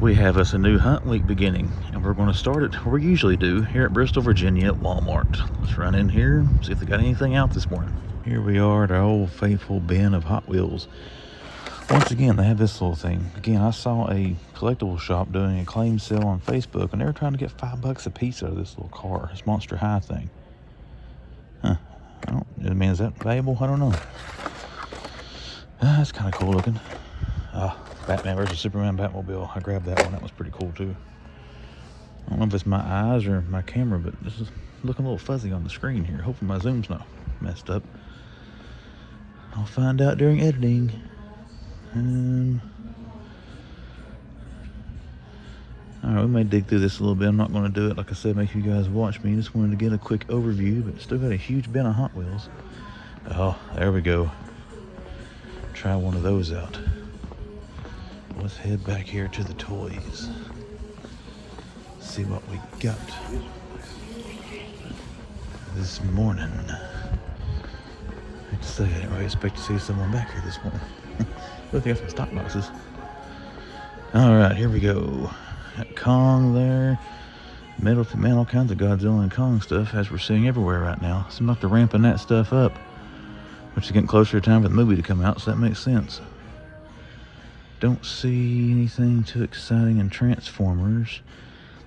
We have us a new hunt week beginning, and we're going to start it where we usually do, here at Bristol, Virginia at Walmart. Let's run in here, see if they got anything out this morning. Here we are at our old faithful bin of Hot Wheels. Once again, they have this little thing. Again, I saw a collectible shop doing a claim sale on Facebook, and they were trying to get $5 a piece out of this little car, this Monster High thing. Huh. I mean, is that valuable? I don't know. That's kind of cool looking. Batman versus Superman Batmobile. I grabbed that one. That was pretty cool too. I don't know if it's my eyes or my camera, but this is looking a little fuzzy on the screen here. Hopefully my zoom's not messed up. I'll find out during editing. Alright, we may dig through this a little bit. I'm not going to do it, like I said, make you guys watch me. Just wanted to get a quick overview, but still got a huge bin of Hot Wheels. Oh, there we go. Try one of those out. Let's head back here to the toys. See what we got this morning. I have to say, I didn't really expect to see someone back here this morning. Look, they got some stock boxes. Alright, here we go. Got Kong there. Metal to Man, all kinds of Godzilla and Kong stuff, as we're seeing everywhere right now. Seems like they're ramping that stuff up, which is getting closer to time for the movie to come out, so that makes sense. Don't see anything too exciting in Transformers.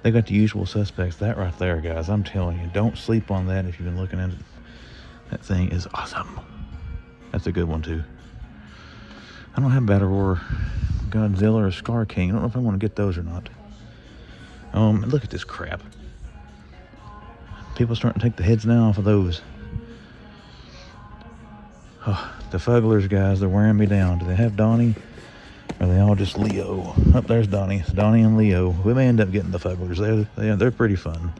They got the usual suspects. That right there, guys, I'm telling you, don't sleep on that if you've been looking at it. That thing is awesome. That's a good one too. I don't have Battle Roar, Godzilla, or Scar King. I don't know if I want to get those or not. Look at this crap. People starting to take the heads now off of those. Oh, the Fugglers, guys, they're wearing me down. Do they have Donnie? Or are they all just Leo? Oh, there's Donnie. It's Donnie and Leo. We may end up getting the Fugglers. They're pretty fun.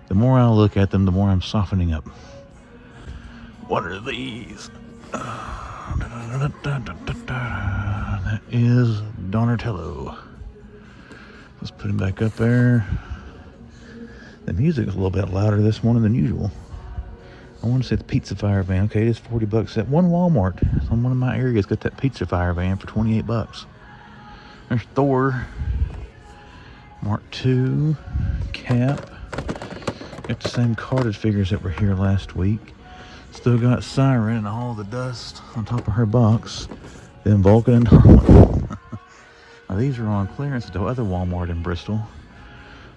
The more I look at them, the more I'm softening up. What are these? That is Donatello. Let's put him back up there. The music is a little bit louder this morning than usual. I want to say the Pizza Fire van. Okay, it is $40 at one Walmart. On one of my areas, got that Pizza Fire van for $28. There's Thor. Mark II. Cap. Got the same carded figures that were here last week. Still got Siren and all the dust on top of her box. Then Vulcan and Darwin. Now these are on clearance at the other Walmart in Bristol,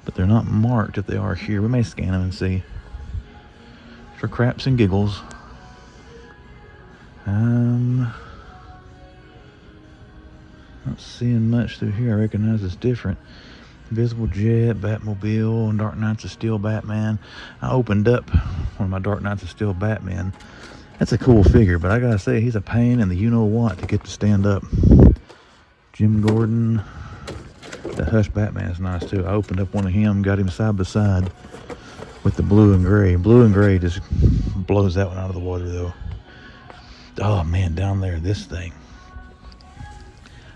but they're not marked if they are here. We may scan them and see. For craps and giggles. Not seeing much through here. I recognize it's different. Invisible Jet, Batmobile, and Dark Knights of Steel Batman. I opened up one of my Dark Knights of Steel Batman. That's a cool figure, but I gotta say, he's a pain in the you-know-what to get to stand up. Jim Gordon. The Hush Batman is nice too. I opened up one of him, got him side by side with the blue and gray. Blue and gray just blows that one out of the water though. Oh man, down there, this thing.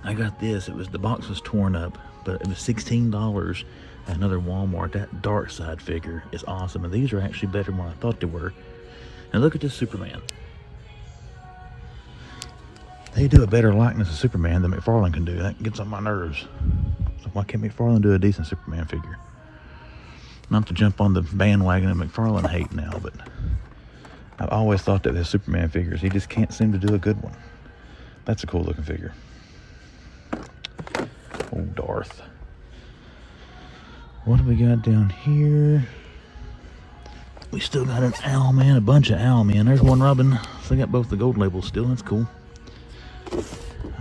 I got this. The box was torn up, but it was $16 at another Walmart. That Dark Side figure is awesome, and these are actually better than what I thought they were. And look at this Superman. They do a better likeness of Superman than McFarlane can do. That gets on my nerves. So why can't McFarlane do a decent Superman figure? Not to jump on the bandwagon of McFarlane hate now, but I've always thought that with Superman figures, he just can't seem to do a good one. That's a cool looking figure. Oh, Darth. What do we got down here? We still got an Owlman, a bunch of Owlmen. There's one Robin. So I got both the gold labels still. That's cool.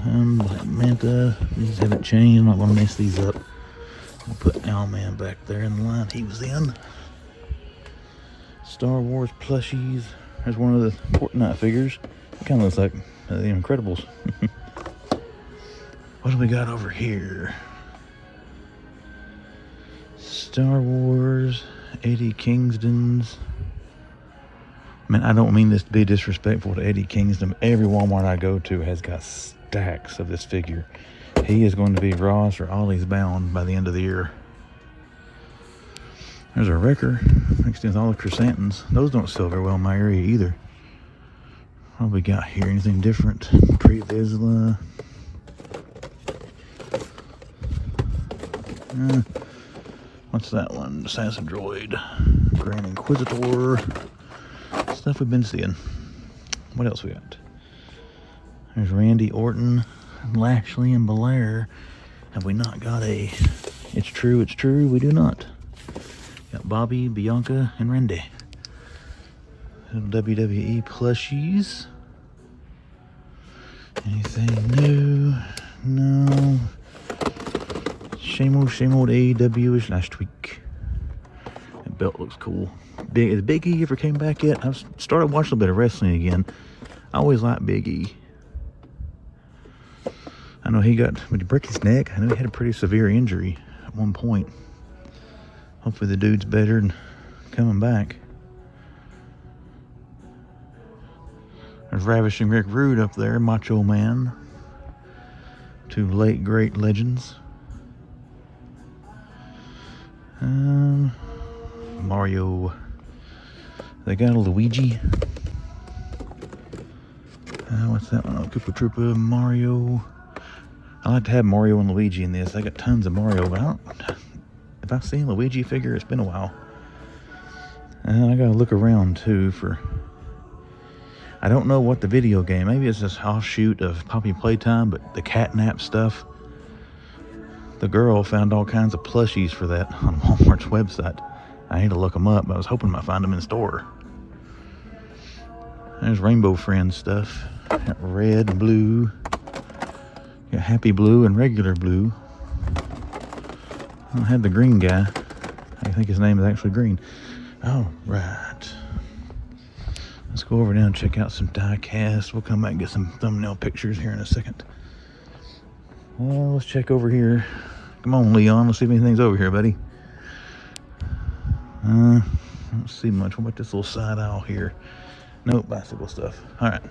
Black Manta. These haven't changed. I'm not going to mess these up. I'll put Owlman back there in the line he was in. Star Wars plushies. There's one of the Fortnite figures. It kind of looks like the Incredibles. What do we got over here? Star Wars, Eddie Kingston's. I mean, I don't mean this to be disrespectful to Eddie Kingston. Every Walmart I go to has got stacks of this figure. He is going to be Ross or Ollie's bound by the end of the year. There's a Wrecker mixed in with all the chrysanthemums. Those don't sell very well in my area either. What we got here? Anything different? Pre-Vizsla. What's that one? Assassin Droid. Grand Inquisitor. Stuff we've been seeing. What else we got? There's Randy Orton, Lashley, and Belair. Have we not got a... It's true, we do not. Got Bobby, Bianca, and Randy. WWE plushies. Anything new? No. Same old AEW as last week. That belt looks cool. Has Big E ever came back yet? I've started watching a little bit of wrestling again. I always liked Big E. I know he got, when he broke his neck, I know he had a pretty severe injury at one point. Hopefully the dude's better and coming back. There's Ravishing Rick Rude up there, Macho Man. Two late great legends. Mario. They got a Luigi. What's that one? Koopa Troopa, Mario. I like to have Mario and Luigi in this. I got tons of Mario, but I don't... If I've seen Luigi figure, it's been a while. I gotta look around too for... I don't know what the video game... Maybe it's this offshoot of Poppy Playtime, but the catnap stuff... The girl found all kinds of plushies for that on Walmart's website. I need to look them up, but I was hoping I might find them in store. There's Rainbow Friends stuff. Got red and blue. Got Happy Blue and regular blue. I had the green guy. I think his name is actually green. All right. Let's go over now and check out some die casts. We'll come back and get some thumbnail pictures here in a second. Well, let's check over here. Come on, Leon. Let's see if anything's over here, buddy. I don't see much. What about this little side aisle here? Nope, bicycle stuff. All right.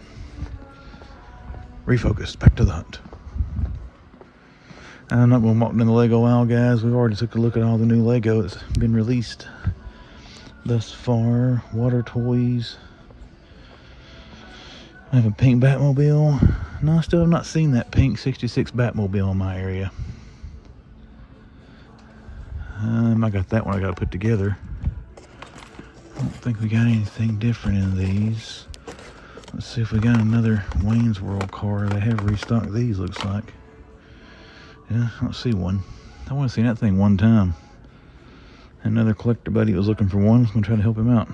Refocus. Back to the hunt. I'm not going to walk in the Lego aisle, guys. We've already took a look at all the new Lego that's been released thus far. Water toys. I have a pink Batmobile. No, I still have not seen that pink 66 Batmobile in my area. I got that one I got to put together. I don't think we got anything different in these. Let's see if we got another Wayne's World car. They have restocked these, looks like. Yeah, I don't see one. I want to see that thing one time. Another collector buddy was looking for one. I'm going to try to help him out.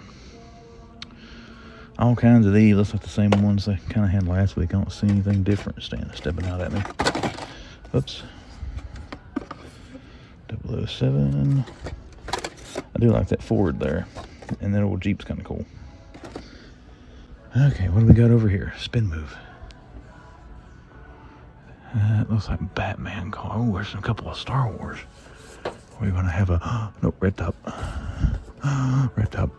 All kinds of these. Looks like the same ones I kind of had last week. I don't see anything different stepping out at me. Oops. 007. I do like that Ford there. And that old Jeep's kind of cool. Okay, what do we got over here? Spin move. It looks like Batman car. Oh, there's a couple of Star Wars. We're going to have a... Nope, red top. Red top.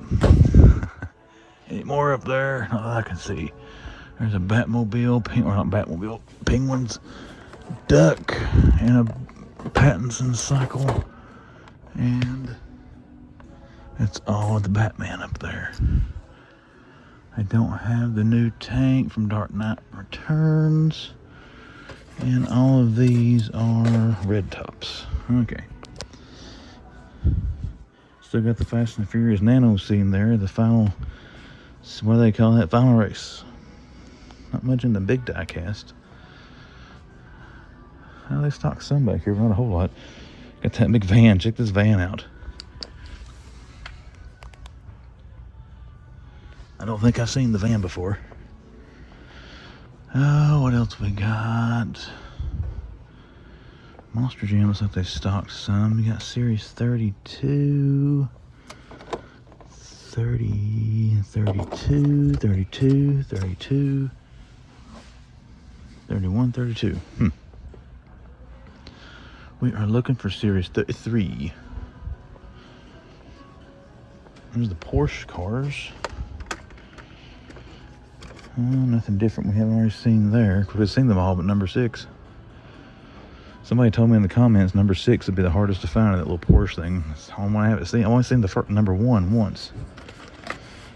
Any more up there? Not that I can see. There's a Batmobile, or not Batmobile, Penguins, Duck, and a Pattinson cycle. And it's all the Batman up there. I don't have the new tank from Dark Knight Returns. And all of these are red tops. Okay. Still got the Fast and Furious Nano scene there. The final, what do they call that? Final race. Not much in the big die cast. Well, they stock some back here, but not a whole lot. Got that big van. Check this van out. I don't think I've seen the van before. Oh, what else we got? Monster Jam looks like they stocked some. We got Series 32, 30, 32, 32, 32, 31, 32. We are looking for Series 33. There's the Porsche cars. Nothing different we haven't already seen there. We've seen them all but number 6. Somebody told me in the comments number 6 would be the hardest to find in that little Porsche thing. I want to have it seen. I've only seen the first, number 1 once.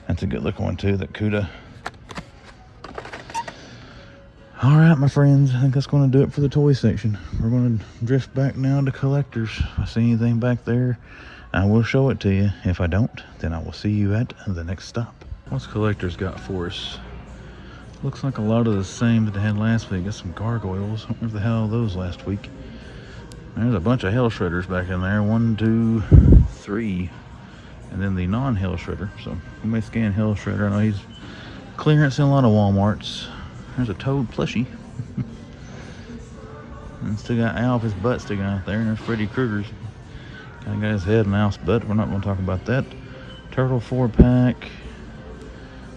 That's a good looking one too, that Cuda. All right, my friends, I think that's going to do it for the toy section. We're going to drift back now to collectors. If I see anything back there, I will show it to you. If I don't, then I will see you at the next stop. What's collectors got for us? Looks like a lot of the same that they had last week. Got some gargoyles. I don't know if they had all those last week. There's a bunch of hell shredders back in there. 1, 2, 3. And then the non-hell shredder. So we may scan hell shredder. I know he's clearance in a lot of Walmarts. There's a Toad plushie. And still got Alf, his butt sticking out there. And there's Freddy Krueger's. Kind of got his head and Alf's butt. We're not going to talk about that. Turtle 4-pack.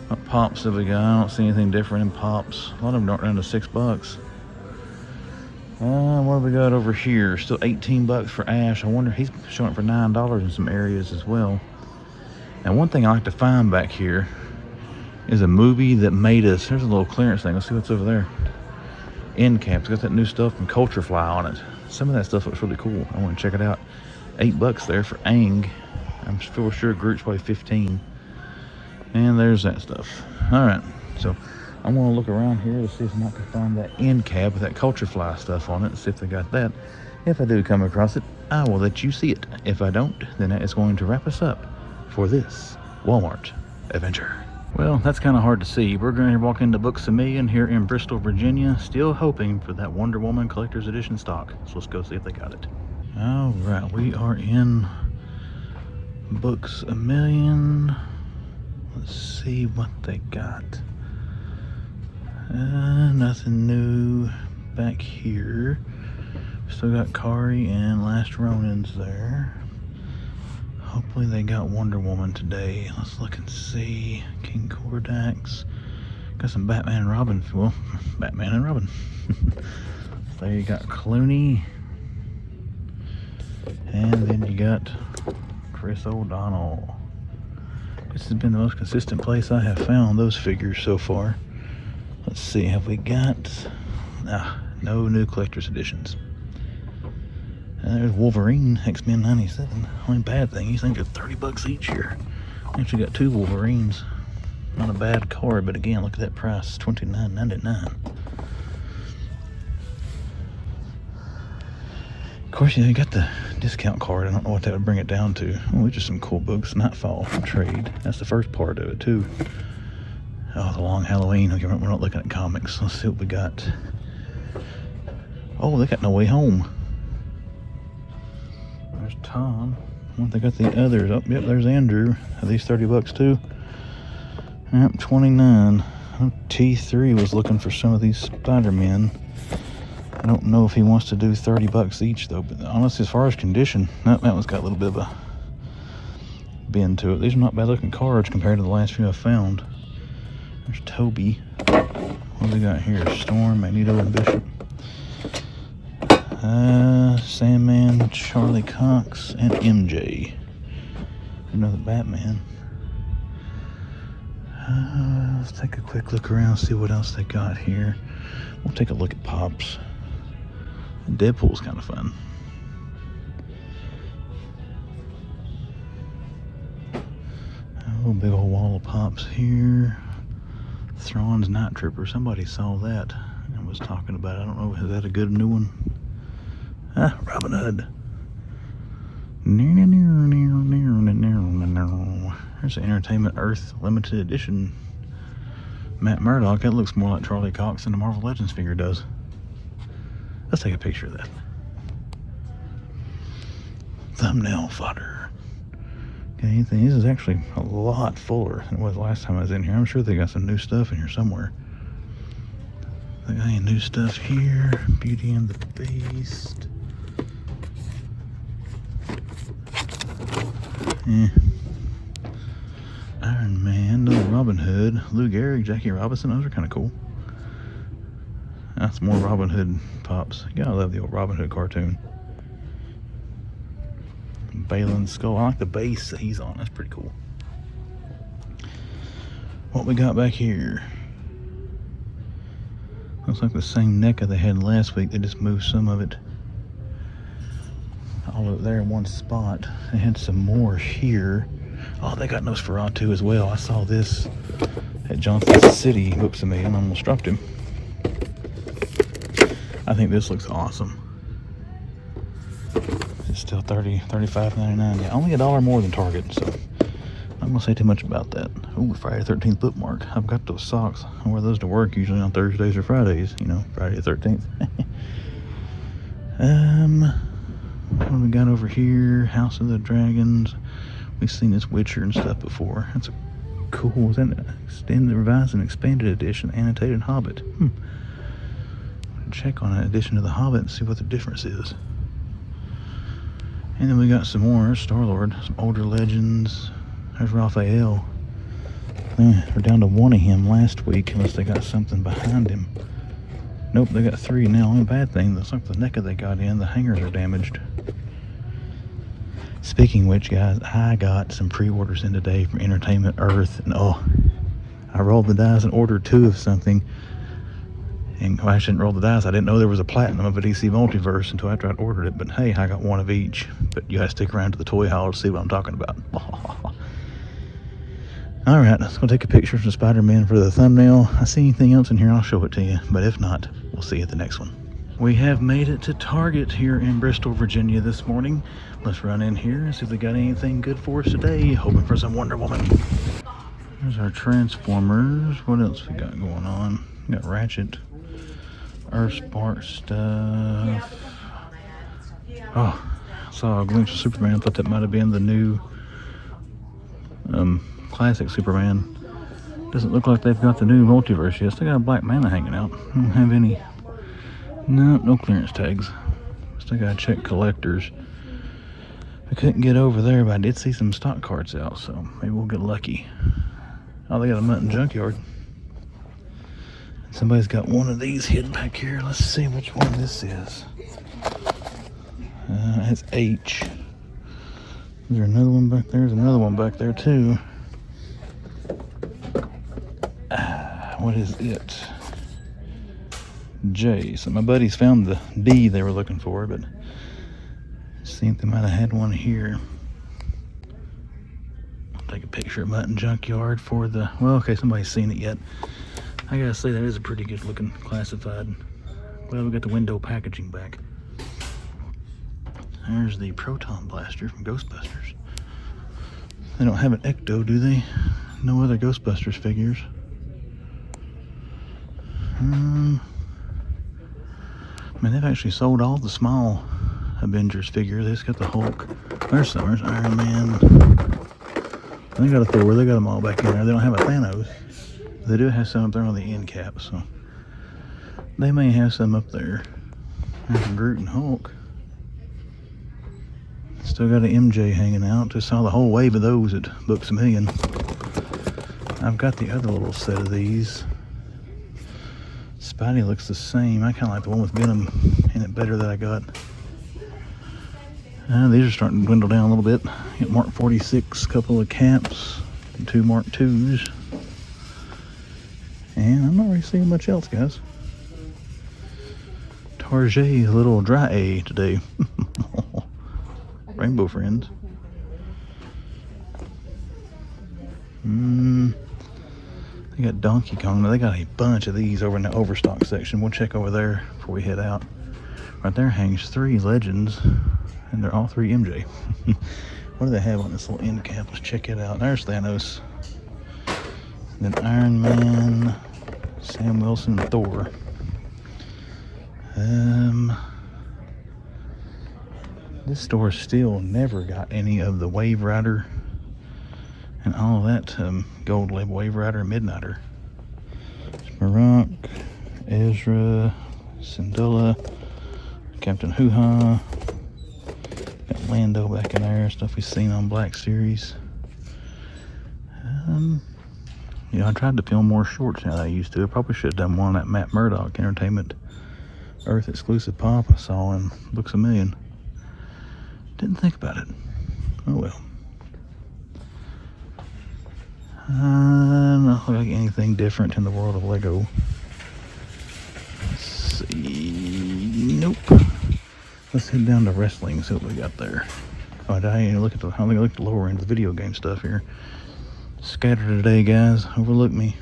What pops have we got? I don't see anything different in pops. A lot of them don't run to $6. What have we got over here? Still $18 for Ash. I wonder, he's showing for $9 in some areas as well. And one thing I like to find back here is a movie that made us. There's a little clearance thing. Let's see what's over there. End caps. Got that new stuff from Culture Fly on it. Some of that stuff looks really cool. I want to check it out. $8 there for Aang. I'm for sure Groot's probably 15. And there's that stuff. Alright, so I'm going to look around here to see if I can find that end cap with that Culture Fly stuff on it and see if they got that. If I do come across it, I will let you see it. If I don't, then that is going to wrap us up for this Walmart adventure. Well, that's kind of hard to see. We're going to walk into Books A Million here in Bristol, Virginia, still hoping for that Wonder Woman Collector's Edition stock. So let's go see if they got it. Alright, we are in Books A Million. Let's see what they got. Nothing new back here. Still got Kari and Last Ronin's there. Hopefully they got Wonder Woman today. Let's look and see. King Kordax. Got some Batman and Robin. Well, Batman and Robin. There you got Clooney. And then you got Chris O'Donnell. This has been the most consistent place I have found those figures so far. Let's see, have we got... no new collector's editions. And there's Wolverine, X-Men 97. Only bad thing, these things are $30 each here. Actually got 2 Wolverines. Not a bad card, but again, look at that price, $29.99. Of course, you got the discount card. I don't know what that would bring it down to. Oh, just some cool books. Nightfall trade. That's the first part of it, too. Oh, the Long Halloween. Okay, we're not looking at comics. Let's see what we got. Oh, they got No Way Home. There's Tom. I wonder if they got the others. Oh, yep, there's Andrew. Are these $30 too? Yep, 29. T3 was looking for some of these Spider-Men. I don't know if he wants to do $30 each though, but honestly, as far as condition, that one's got a little bit of a bend to it. These are not bad looking cards compared to the last few I've found. There's Toby. What do we got here? Storm, Magneto, and Bishop. Sandman, Charlie Cox, and MJ. Another Batman. Let's take a quick look around, see what else they got here. We'll take a look at Pops. Deadpool's kind of fun. Oh, big old wall of Pops here. Thrawn's Night Tripper. Somebody saw that and was talking about it. I don't know, is that a good new one? Robin Hood. There's the Entertainment Earth Limited Edition. Matt Murdock. That looks more like Charlie Cox than the Marvel Legends figure does. Let's take a picture of that. Thumbnail fodder. Okay, anything? This is actually a lot fuller than it was last time I was in here. I'm sure they got some new stuff in here somewhere. They got any new stuff here? Beauty and the Beast. Iron Man, another Robin Hood, Lou Gehrig, Jackie Robinson. Those are kind of cool. That's more Robin Hood Pops. Yeah, I love the old Robin Hood cartoon. Balin's skull. I like the base that he's on. That's pretty cool. What we got back here? Looks like the same NECA they had last week. They just moved some of it all over there in one spot. They had some more here. Oh, they got Nosferatu as well. I saw this at Johnson City Books A Million. I almost dropped him. think this looks awesome. It's still $35.99. Yeah, only $1 more than Target, so I'm not gonna say too much about that. Ooh, Friday the 13th bookmark. I've got those socks. I wear those to work usually on Thursdays or Fridays. You know, Friday the 13th. What do we got over here? House of the Dragons. We've seen this Witcher and stuff before. That's a cool. Is that an extended, revised, and expanded edition, annotated Hobbit? Check on an edition of the Hobbit and see what the difference is. And then we got some more Star-Lord, some older legends. There's Raphael. We're down to one of him last week, unless they got something behind him. Nope, they got 3 now. Only bad thing, looks like the NECA they got in, the hangers are damaged. Speaking of which, guys, I got some pre-orders in today from Entertainment Earth, and oh, I rolled the dice and ordered 2 of something. And well, I shouldn't roll the dice. I didn't know there was a platinum of a DC Multiverse until after I'd ordered it. But hey, I got 1 of each. But you gotta stick around to the toy haul to see what I'm talking about. All right, let's go take a picture of Spider-Man for the thumbnail. I see anything else in here, I'll show it to you. But if not, we'll see you at the next one. We have made it to Target here in Bristol, Virginia this morning. Let's run in here and see if they got anything good for us today. Hoping for some Wonder Woman. There's our Transformers. What else we got going on? We got Ratchet, Earthspark stuff. Oh, I saw a glimpse of Superman. I thought that might have been the new classic Superman. Doesn't look like they've got the new multiverse yet. Still got a Black Manta hanging out. Don't have any. No clearance tags. Still gotta check collectors. I couldn't get over there, but I did see some stock cards out, so maybe we'll get lucky. Oh, they got a Mutton Junkyard. Somebody's got one of these hidden back here. Let's see which one this is. It's H. Is there another one back there? There's another one back there too. What is it? J. So my buddies found the D they were looking for, but I think they might have had one here. I'll take a picture of Mutton Junkyard for the, well, okay, somebody's seen it yet. I gotta say that is a pretty good looking classified. Well, we got the window packaging back. There's the Proton Blaster from Ghostbusters. They don't have an Ecto, do they? No other Ghostbusters figures. Man, they've actually sold all the small Avengers figures. They just got the Hulk. There's Summers, Iron Man. They got a Thor. They got them all back in there. They don't have a Thanos. They do have some up there on the end cap, so they may have some up there. There's Groot and Hulk. Still got an MJ hanging out. Just saw the whole wave of those at Books A Million. I've got the other little set of these. Spidey looks the same. I kind of like the one with Venom in it better that I got. These are starting to dwindle down a little bit. Got Mark 46, couple of caps, and 2 Mark 2s. And I'm not really seeing much else, guys. Target a little dry A today. Rainbow Friends. They got Donkey Kong. Now they got a bunch of these over in the overstock section. We'll check over there before we head out. Right there hangs 3 Legends, and they're all 3 MJ. What do they have on this little end cap? Let's check it out. There's Thanos. Then Iron Man, Sam Wilson, and Thor. This store still never got any of the Wave Rider and all of that gold label Wave Rider and Midnighter. Marok, Ezra, Syndulla, Captain Hoo-Ha. Got Lando back in there, stuff we've seen on Black Series. You know, I tried to film more shorts than I used to. I probably should have done one on that Matt Murdock Entertainment Earth exclusive pop I saw in Books A Million. Didn't think about it. Oh well. Not like anything different in the world of Lego. Let's see. Nope. Let's head down to wrestling and see what we got there. Oh, I didn't even look at the, I think I looked at the lower end of the video game stuff here. Scattered today, guys. Overlook me.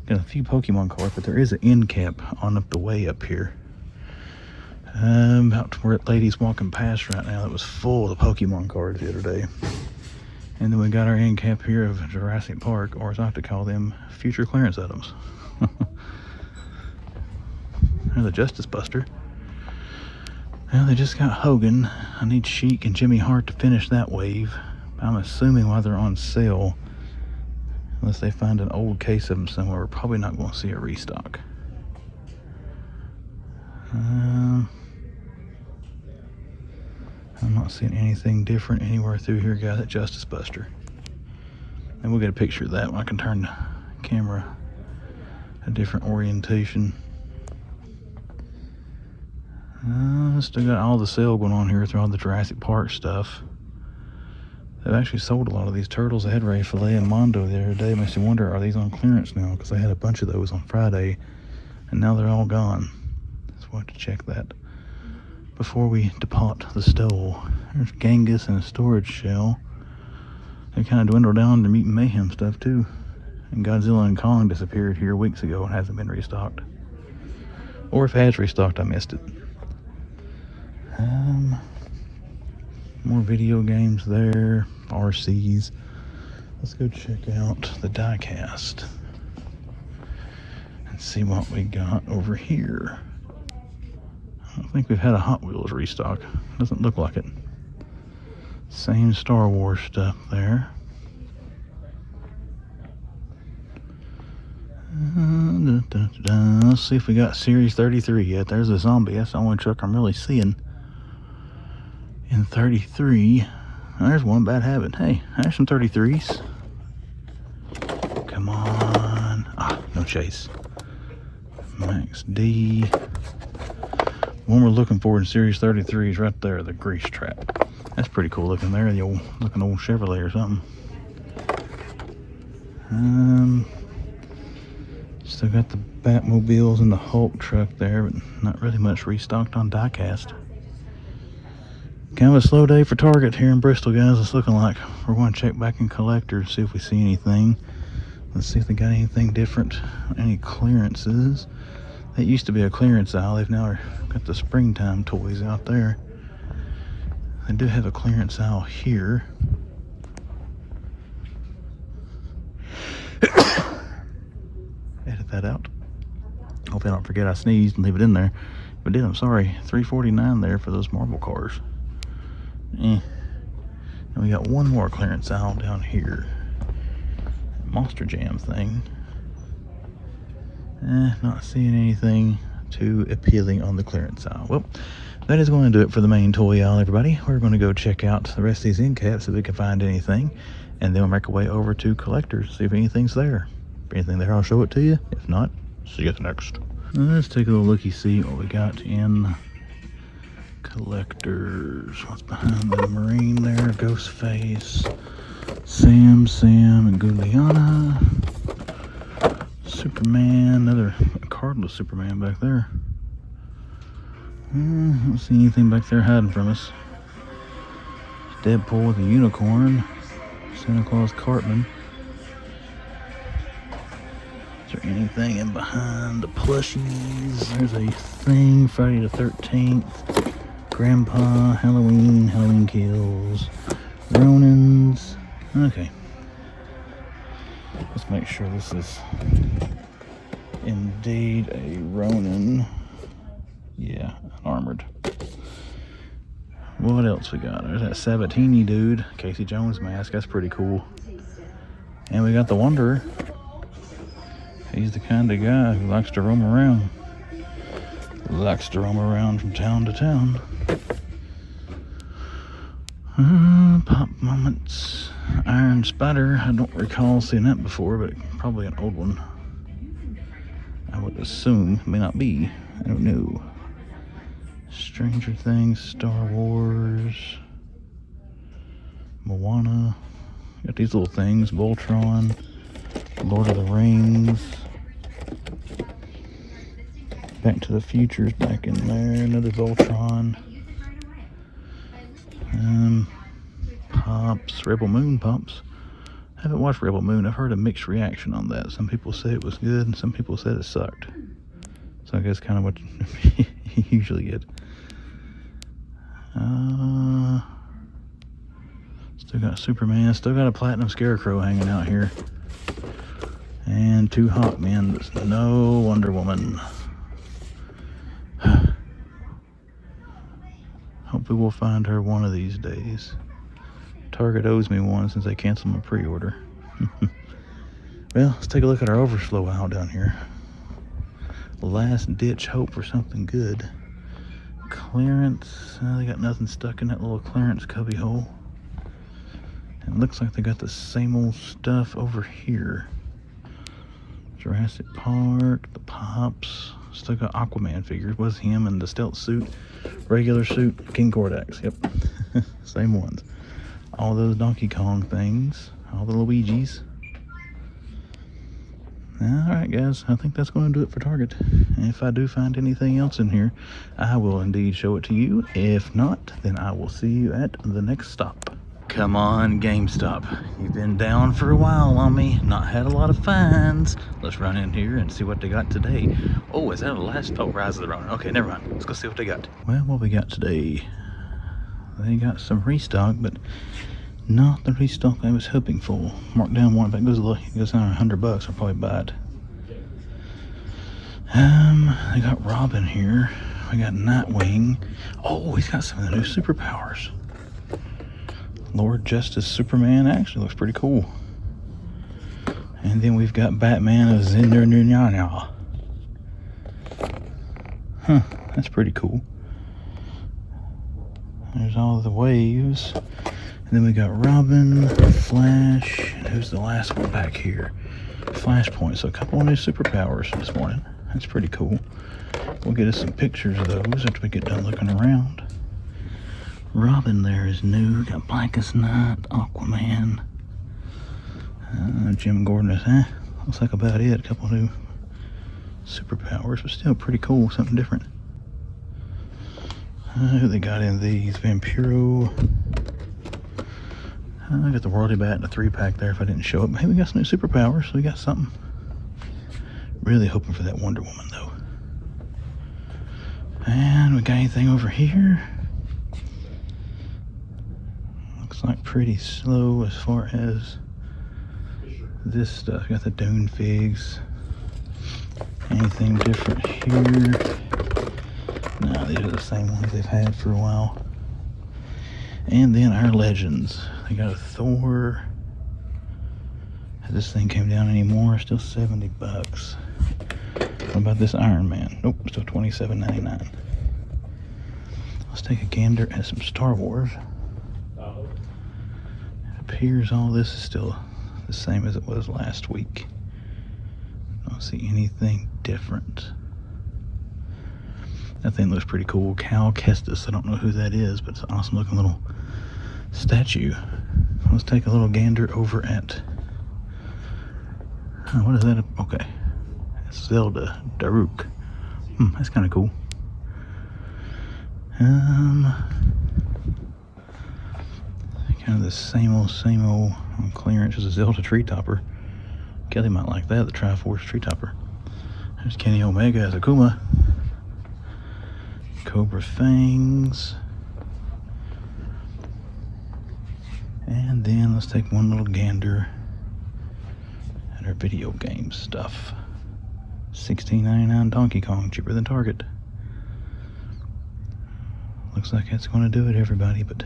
Got a few Pokemon cards, but there is an end cap on up the way up here. About where that lady's walking past right now that was full of the Pokemon cards the other day. And then we got our end cap here of Jurassic Park, or as I like to call them, future clearance items. There's a Justice Buster. Well, they just got Hogan. I need Sheik and Jimmy Hart to finish that wave. I'm assuming while they're on sale, unless they find an old case of them somewhere, we're probably not going to see a restock. I'm not seeing anything different anywhere through here, guys, at Justice Buster. And we'll get a picture of that when I can turn the camera a different orientation. Still got all the sale going on here through all the Jurassic Park stuff. They've actually sold a lot of these turtles. I had Ray Filet and Mondo the other day. Makes me wonder, are these on clearance now? Because I had a bunch of those on Friday, and now they're all gone. So we'll have to check that before we depart the store. There's Genghis and a storage shell. They kind of dwindled down to Mutant Mayhem stuff too. And Godzilla and Kong disappeared here weeks ago and hasn't been restocked. Or if it has restocked, I missed it. More video games there, RCs. Let's go check out the diecast and see what we got over here. I don't think we've had a Hot Wheels restock. Doesn't look like it. Same Star Wars stuff there. Let's see if we got Series 33 yet. There's a zombie. That's the only truck I'm really seeing in 33. There's one bad habit. Hey, there's some 33s. Come on. No chase. Max D. One we're looking for in Series 33 is right there, the Grease Trap. That's pretty cool looking there, the old looking old Chevrolet or something. Still got the Batmobiles and the Hulk truck there, but not really much restocked on diecast. Kind of a slow day for Target here in Bristol, guys. It's looking like we're going to check back in collectors, see if we see anything. Let's see if they got anything different, any clearances. That used to be a clearance aisle. They've now got the springtime toys out there. They do have a clearance aisle here. Edit that out. Hope I don't forget I sneezed and leave it in there. If I did, I'm sorry. $3.49 there for those marble cars. And we got one more clearance aisle down here. Monster Jam thing. Not seeing anything too appealing on the clearance aisle. Well, that is going to do it for the main toy aisle, everybody. We're going to go check out the rest of these end caps if we can find anything, and then we'll make our way over to collectors, see if anything's there. If anything there, I'll show it to you. If not, see you at the next. Let's take a little looky, see what we got in collectors. What's behind the Marine there? Ghostface, Sam, and Guliana. Superman, another cardless Superman back there. Don't see anything back there hiding from us. Deadpool with a unicorn. Santa Claus Cartman. Is there anything in behind the plushies? There's a thing, Friday the 13th. Grandpa, Halloween Kills. Ronins. Okay. Let's make sure this is indeed a Ronin. Yeah, armored. What else we got? There's that Sabatini dude. Casey Jones mask. That's pretty cool. And we got the Wanderer. He's the kind of guy who likes to roam around. Likes to roam around from town to town. Pop Moments. Iron Spider. I don't recall seeing that before, but probably an old one. I would assume. May not be. I don't know. Stranger Things, Star Wars, Moana. Got these little things. Voltron, Lord of the Rings. Back to the Future's back in there. Another Voltron. Pops, Rebel Moon Pops. I haven't watched Rebel Moon. I've heard a mixed reaction on that. Some people say it was good, and some people said it sucked. So I guess kind of what you usually get. Still got Superman. Still got a Platinum Scarecrow hanging out here. And 2 Hawkmen. There's no Wonder Woman. Hopefully we'll find her one of these days. Target owes me one since they canceled my pre-order. Well, let's take a look at our overflow aisle down here. Last ditch hope for something good. Clearance. They got nothing stuck in that little clearance cubby hole. It looks like they got the same old stuff over here. Jurassic Park, the Pops. Still got Aquaman figures. Was him in the stealth suit, regular suit, King Kordax. Yep, same ones. All those Donkey Kong things, all the Luigis. Alright guys, I think that's going to do it for Target. If I do find anything else in here, I will indeed show it to you. If not, then I will see you at the next stop. Come on, GameStop. You've been down for a while on me. Not had a lot of finds. Let's run in here and see what they got today. Oh, is that a last? Oh, Rise of the Ronin. Okay, never mind. Let's go see what they got. Well, what we got today? They got some restock, but not the restock I was hoping for. Marked down one. If it goes down $100, I'll probably buy it. They got Robin here. We got Nightwing. Oh, he's got some of the new superpowers. Lord Justice Superman actually looks pretty cool. And then we've got Batman as Zindernunyanya. Huh, that's pretty cool. There's all the waves. And then we got Robin, Flash, and who's the last one back here? Flashpoint. So a couple of new superpowers this morning. That's pretty cool. We'll get us some pictures of those after we get done looking around. Robin there is new. Got Blackest Night, Aquaman. Jim Gordon is, looks like about it. A couple new superpowers, but still pretty cool. Something different. Who they got in these? Vampiro. I got the Worldy Bat in a 3-pack there if I didn't show it. But hey, we got some new superpowers, so we got something. Really hoping for that Wonder Woman, though. And we got anything over here? Looks like pretty slow as far as this stuff. Got the Dune Figs. Anything different here? No, these are the same ones they've had for a while. And then our legends. They got a Thor. Has this thing came down anymore? Still $70. What about this Iron Man? Nope, still $27.99. Let's take a gander at some Star Wars. It appears all this is still the same as it was last week. Don't see anything different. That thing looks pretty cool. Cal Kestis. I don't know who that is, but it's an awesome looking little statue. Let's take a little gander over at... what is that? Okay. It's Zelda Daruk. That's kind of cool. Kind of the same old on clearance as a Zelda tree topper. Kelly might like that, the Triforce tree topper. There's Kenny Omega as Akuma. Cobra Fangs. And then let's take one little gander at our video game stuff. $16.99 Donkey Kong, cheaper than Target. Looks like that's going to do it, everybody. But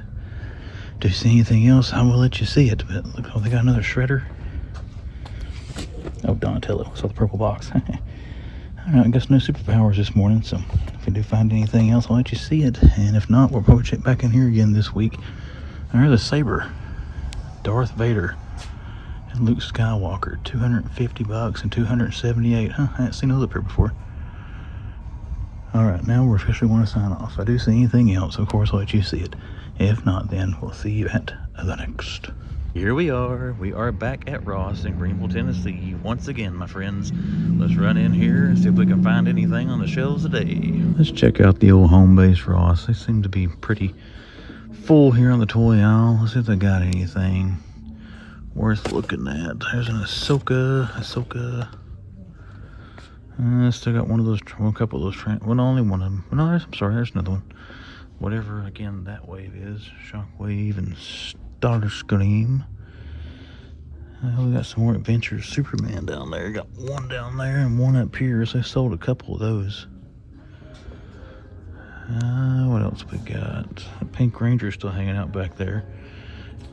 do you see anything else? I will let you see it. But look, oh, they got another shredder. Oh, Donatello. Saw the purple box. Alright, I guess no superpowers this morning. So if we do find anything else, I'll let you see it. And if not, we'll probably check back in here again this week. There's a saber. Darth Vader and Luke Skywalker, $250 and $278. I haven't seen those up here before. Alright, now we officially want to sign off. If I do see anything else, of course I'll let you see it. If not, then we'll see you at the next. Here we are. We are back at Ross in Greenville, Tennessee. Once again, my friends. Let's run in here and see if we can find anything on the shelves today. Let's check out the old home base Ross. They seem to be pretty full here on the toy aisle. Let's see if they got anything worth looking at. There's an Ahsoka. Still got one of those, well, a couple of those, well, only one of them. No, there's another one. whatever, again, that wave is. Shockwave and Starscream. We got some more Adventures Superman down there. Got one down there and one up here, so I sold a couple of those. What else we got? The Pink Ranger still hanging out back there.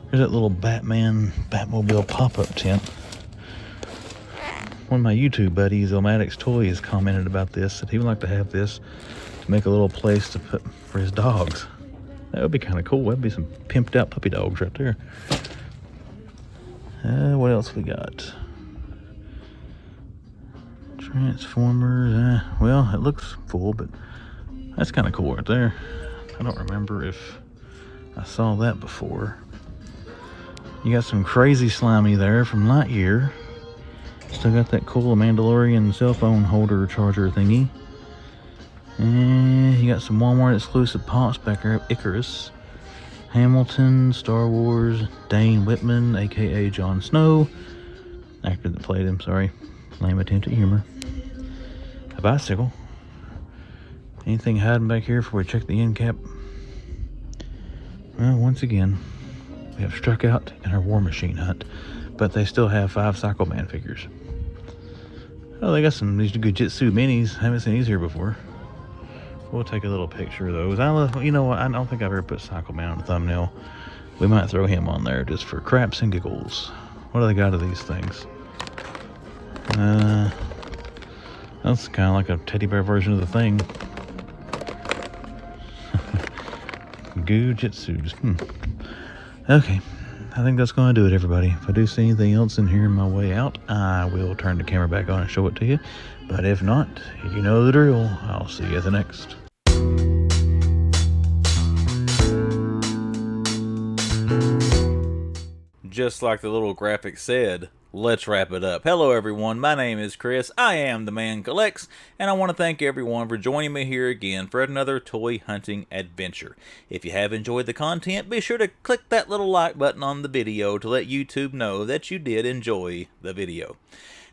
There's that little Batmobile pop-up tent. One of my YouTube buddies, Elmadix Toys, commented about this, that he would like to have this to make a little place to put for his dogs. That would be kind of cool. That'd be some pimped out puppy dogs right there. What else we got? Transformers. Well, it looks full, but that's kind of cool right there. I don't remember if I saw that before. You got some Crazy Slimy there from Lightyear. Still got that cool Mandalorian cell phone holder charger thingy. And you got some Walmart exclusive Pops back there. Icarus, Hamilton, Star Wars, Dane Whitman, aka Jon Snow, actor that played him, sorry. Lame attempt at humor. A bicycle. Anything hiding back here before we check the end cap? Well, once again, we have struck out in our War Machine hunt, but they still have 5 Cycle Man figures. Oh, they got some these GIJoe minis. Haven't seen these here before. We'll take a little picture of those. You know what? I don't think I've ever put Cycle Man on the thumbnail. We might throw him on there just for craps and giggles. What do they got of these things? That's kind of like a teddy bear version of the Thing. GIJoe. Okay. I think that's going to do it, everybody. If I do see anything else in here on my way out, I will turn the camera back on and show it to you. But if not, you know the drill. I'll see you at the next. Just like the little graphic said, let's wrap it up. Hello everyone, my name is Chris, I am the Man Collects, and I want to thank everyone for joining me here again for another toy hunting adventure. If you have enjoyed the content, be sure to click that little like button on the video to let YouTube know that you did enjoy the video.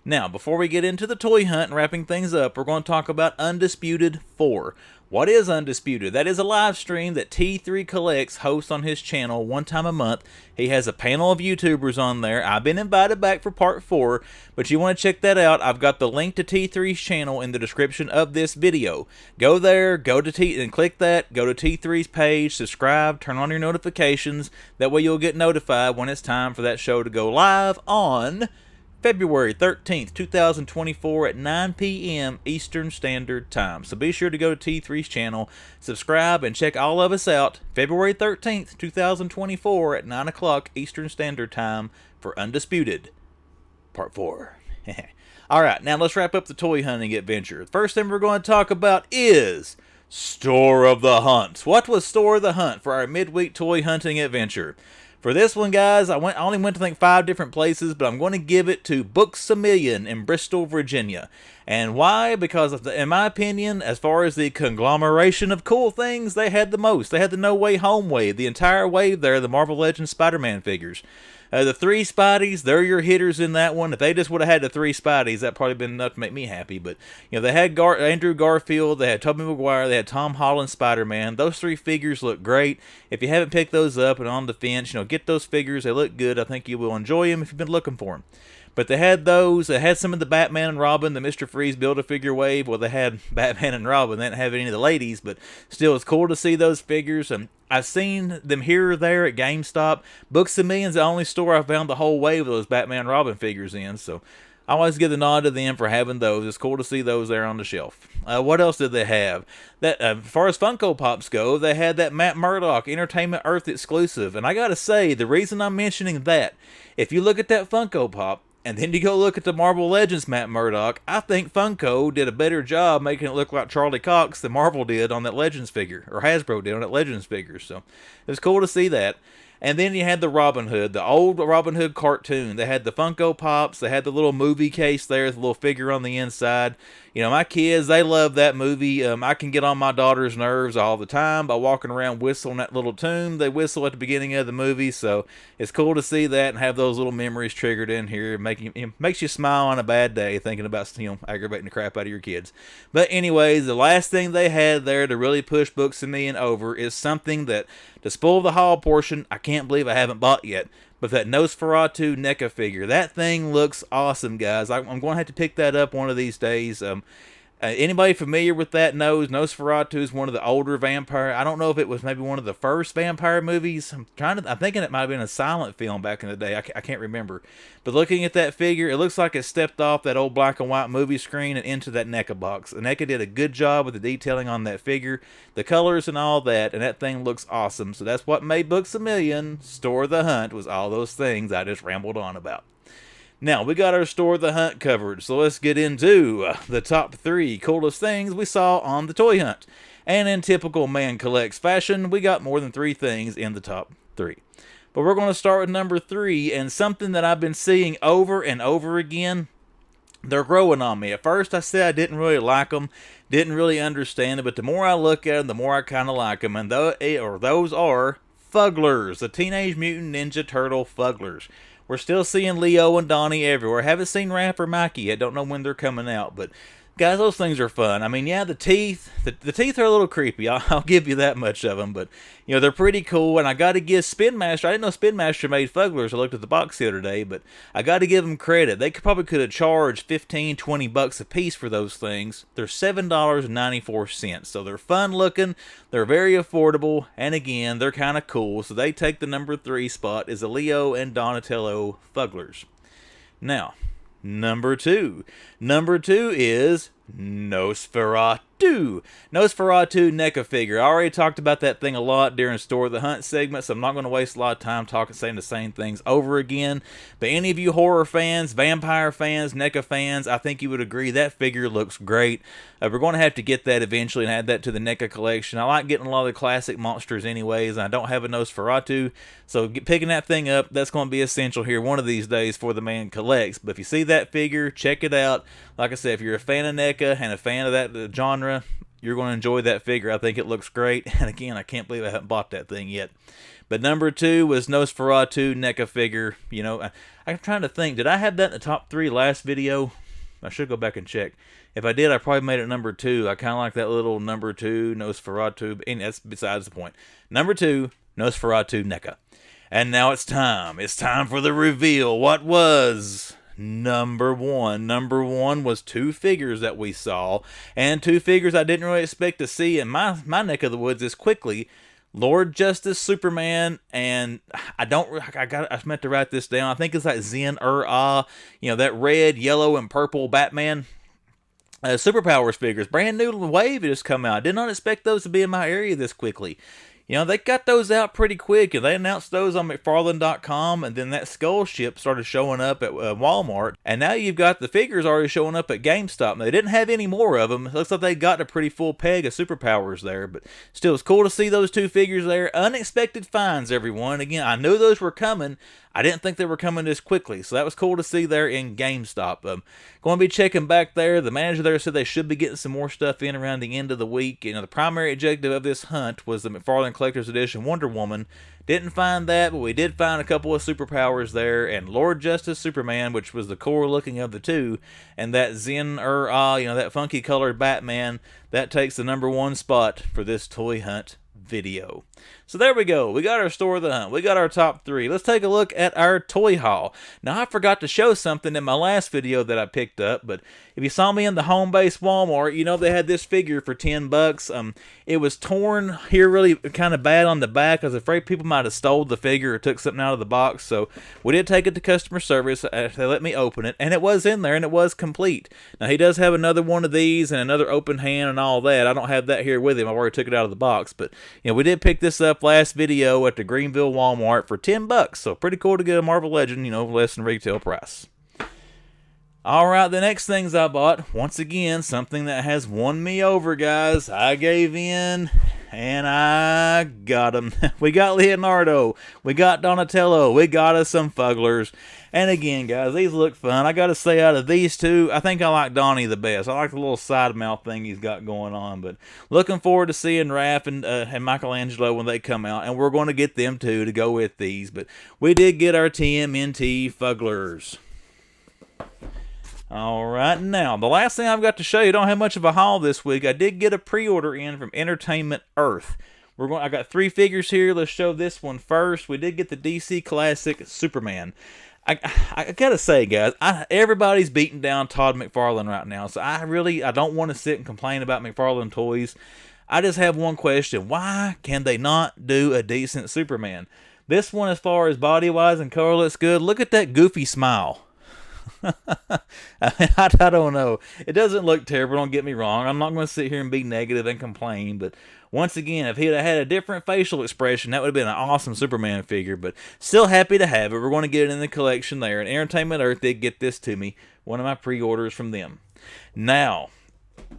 Now, before we get into the toy hunt and wrapping things up, we're going to talk about Undisputed 4. What is Undisputed? That is a live stream that T3 Collects hosts on his channel one time a month. He has a panel of YouTubers on there. I've been invited back for part 4, but you want to check that out. I've got the link to T3's channel in the description of this video. Go there, go to T and click that, go to T3's page, subscribe, turn on your notifications. That way you'll get notified when it's time for that show to go live on February 13th, 2024 at 9 p.m. Eastern Standard Time. So be sure to go to T3's channel, subscribe, and check all of us out February 13th, 2024 at 9 o'clock Eastern Standard Time for Undisputed Part 4. Alright, now let's wrap up the toy hunting adventure. The first thing we're going to talk about is Store of the Hunt. What was Store of the Hunt for our midweek toy hunting adventure? For this one, guys, I only went to, I think, 5 different places, but I'm going to give it to Books A Million in Bristol, Virginia. And why? Because, in my opinion, as far as the conglomeration of cool things, they had the most. They had the No Way Home wave, the entire wave there, the Marvel Legends Spider-Man figures. The 3 Spideys, they're your hitters in that one. If they just would have had the 3 Spideys, that'd probably been enough to make me happy. But, you know, they had Andrew Garfield, they had Tobey Maguire, they had Tom Holland Spider-Man. Those 3 figures look great. If you haven't picked those up and on the fence, you know, get those figures. They look good. I think you will enjoy them if you've been looking for them. But they had those. They had some of the Batman and Robin, the Mr. Freeze Build-A-Figure wave. Well, they had Batman and Robin. They didn't have any of the ladies, but still, it's cool to see those figures. I've seen them here or there at GameStop. Books A Million's the only store I found the whole wave of those Batman and Robin figures in, so I always give the nod to them for having those. It's cool to see those there on the shelf. What else did they have? That as far as Funko Pops go, they had that Matt Murdock Entertainment Earth exclusive. And I gotta say, the reason I'm mentioning that, if you look at that Funko Pop, and then you go look at the Marvel Legends Matt Murdock, I think Funko did a better job making it look like Charlie Cox than Marvel did on that Legends figure, or Hasbro did on that Legends figure. So it was cool to see that. And then you had the Robin Hood, the old Robin Hood cartoon. They had the Funko Pops. They had the little movie case there, the little figure on the inside. You know, my kids, they love that movie. I can get on my daughter's nerves all the time by walking around whistling that little tune they whistle at the beginning of the movie. So it's cool to see that and have those little memories triggered in here. It makes you smile on a bad day thinking about, aggravating the crap out of your kids. But anyways, the last thing they had there to really push Books and Me and over is something that, to spoil the haul portion, I can't believe I haven't bought yet. But that Nosferatu NECA figure, that thing looks awesome, guys. I'm going to have to pick that up one of these days. Anybody familiar with that knows Nosferatu is one of the older vampire. I don't know if it was maybe one of the first vampire movies. I'm thinking it might have been a silent film back in the day. I can't remember. But looking at that figure, it looks like it stepped off that old black and white movie screen and into that NECA box. And NECA did a good job with the detailing on that figure, the colors and all that, and that thing looks awesome. So that's what made Books A Million Store the Hunt, was all those things I just rambled on about. Now, we got our Store the Hunt covered, so let's get into the top 3 coolest things we saw on the toy hunt. And in typical Man Collects fashion, we got more than 3 things in the top 3. But we're going to start with number 3, and something that I've been seeing over and over again. They're growing on me. At first, I said I didn't really like them, didn't really understand it, but the more I look at them, the more I kind of like them. And those are Fugglers, the Teenage Mutant Ninja Turtle Fugglers. We're still seeing Leo and Donnie everywhere. Haven't seen Raph or Mikey yet. Don't know when they're coming out. But, guys, those things are fun. I mean, yeah, the teeth. The teeth are a little creepy. I'll give you that much of them. But, you know, they're pretty cool. And I got to give Spin Master. I didn't know Spin Master made Fugglers. I looked at the box the other day. But I got to give them credit. They probably could have charged $15, $20 a piece for those things. They're $7.94. So they're fun looking. They're very affordable. And again, they're kind of cool. So they take the number 3 spot as the Leo and Donatello Fugglers. Now, number 2. Number 2 is Nosferatu. Nosferatu NECA figure. I already talked about that thing a lot during Store the Hunt segment, so I'm not going to waste a lot of time saying the same things over again. But any of you horror fans, vampire fans, NECA fans, I think you would agree that figure looks great. We're going to have to get that eventually and add that to the NECA collection. I like getting a lot of the classic monsters anyways, and I don't have a Nosferatu, so picking that thing up, that's going to be essential here one of these days for the Man Collects. But if you see that figure, check it out. Like I said, if you're a fan of NECA and a fan of that genre, you're going to enjoy that figure. I think it looks great. And again, I can't believe I haven't bought that thing yet. But number 2 was Nosferatu NECA figure. You know, I'm trying to think. Did I have that in the top 3 last video? I should go back and check. If I did, I probably made it number 2. I kind of like that little number 2 Nosferatu. And that's besides the point. Number 2, Nosferatu NECA. And now it's time. It's time for the reveal. What was number 1? Number 1 was 2 figures that we saw, and 2 figures I didn't really expect to see in my neck of the woods this quickly. Lord Justice Superman, and I meant to write this down. I think it's like Zin-Er-Ah, you know, that red, yellow, and purple Batman Superpowers figures. Brand new wave just come out. I did not expect those to be in my area this quickly. You know, they got those out pretty quick, and they announced those on mcfarlane.com, and then that skull ship started showing up at Walmart, and now you've got the figures already showing up at GameStop. Now, they didn't have any more of them. It looks like they got a pretty full peg of Superpowers there, but still, it's cool to see those 2 figures there. Unexpected finds, everyone. Again, I knew those were coming. I didn't think they were coming this quickly, so that was cool to see there in GameStop. Going to be checking back there. The manager there said they should be getting some more stuff in around the end of the week. You know, the primary objective of this hunt was the McFarlane Collector's Edition Wonder Woman. Didn't find that, but we did find a couple of Superpowers there, and Lord Justice Superman, which was the core looking of the 2, and that Zin-Er-Ah, you know, that funky colored Batman, that takes the number 1 spot for this toy hunt video. So there we go. We got our Store of the Hunt. We got our top 3. Let's take a look at our toy haul. Now, I forgot to show something in my last video that I picked up, but if you saw me in the home base Walmart, you know they had this figure for $10. It was torn here really kind of bad on the back. I was afraid people might have stole the figure or took something out of the box, so we did take it to customer service. They let me open it, and it was in there, and it was complete. Now, he does have another one of these and another open hand and all that. I don't have that here with him. I already took it out of the box, but you know, we did pick this up last video at the Greenville Walmart for $10, so pretty cool to get a Marvel Legend, you know, less than retail price. Alright, the next things I bought, once again, something that has won me over, guys. I gave in, And I got them. We got Leonardo. We got Donatello. We got us some Fugglers. And again, guys, these look fun. I got to say, out of these two, I think I like Donnie the best. I like the little side mouth thing he's got going on. But looking forward to seeing Raph and Michelangelo when they come out. And we're going to get them, too, to go with these. But we did get our TMNT Fugglers. Alright, now, the last thing I've got to show you, don't have much of a haul this week. I did get a pre-order in from Entertainment Earth. I got 3 figures here. Let's show this one first. We did get the DC Classic Superman. I gotta say, guys, everybody's beating down Todd McFarlane right now, so I don't want to sit and complain about McFarlane toys. I just have one question. Why can they not do a decent Superman? This one, as far as body-wise and color, looks good. Look at that goofy smile. I don't know. It doesn't look terrible, don't get me wrong. I'm not going to sit here and be negative and complain, but once again, if he'd have had a different facial expression, that would have been an awesome Superman figure, but still happy to have it. We're going to get it in the collection there, and Entertainment Earth did get this to me, one of my pre-orders from them. Now,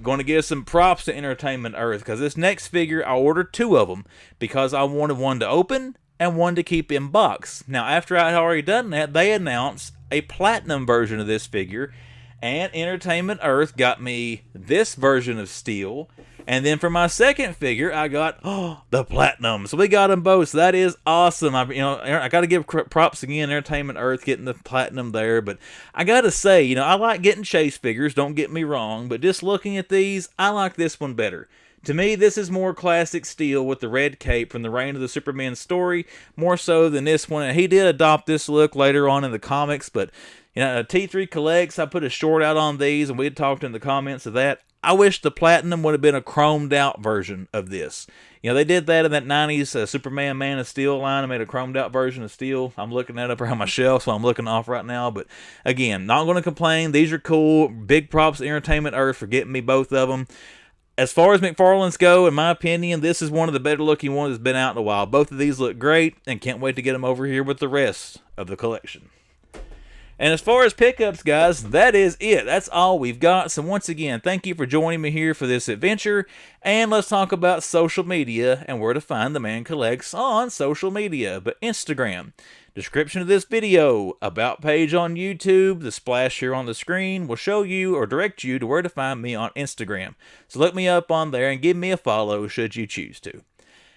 going to give some props to Entertainment Earth, because this next figure, I ordered 2 of them, because I wanted one to open and one to keep in box. Now, after I had already done that, they announced a platinum version of this figure, and Entertainment Earth got me this version of steel, and then for my second figure I got the platinum. So we got them both. So that is awesome. I got to give props again, Entertainment Earth getting the platinum there. But I got to say, I like getting chase figures, don't get me wrong, but just looking at these, I like this one better. To me, this is more classic steel with the red cape from the Reign of the Superman story, more so than this one. And he did adopt this look later on in the comics, but T3 Collects, I put a short out on these, and we had talked in the comments of that. I wish the platinum would have been a chromed out version of this. They did that in that 90s Superman Man of Steel line. I made a chromed out version of steel. I'm looking at it up around my shelf, so I'm looking off right now. But again, not going to complain. These are cool. Big props to Entertainment Earth for getting me both of them. As far as McFarlane's go, in my opinion, this is one of the better looking ones that's been out in a while. Both of these look great, and can't wait to get them over here with the rest of the collection. And as far as pickups, guys, that is it. That's all we've got. So once again, thank you for joining me here for this adventure. And let's talk about social media and where to find the Man Collects on social media. But Instagram, description of this video, about page on YouTube, the splash here on the screen will show you or direct you to where to find me on Instagram. So look me up on there and give me a follow should you choose to.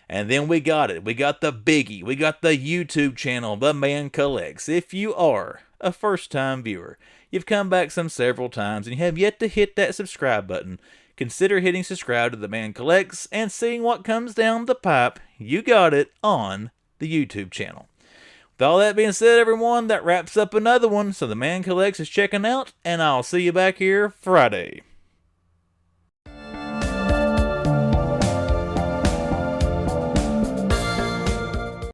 And then we got it. We got the biggie. We got the YouTube channel, The Man Collects. If you are a first-time viewer, you've come back some several times, and you have yet to hit that subscribe button, consider hitting subscribe to The Man Collects and seeing what comes down the pipe. You got it on the YouTube channel. With all that being said, everyone, that wraps up another one. So The Man Collects is checking out, and I'll see you back here Friday.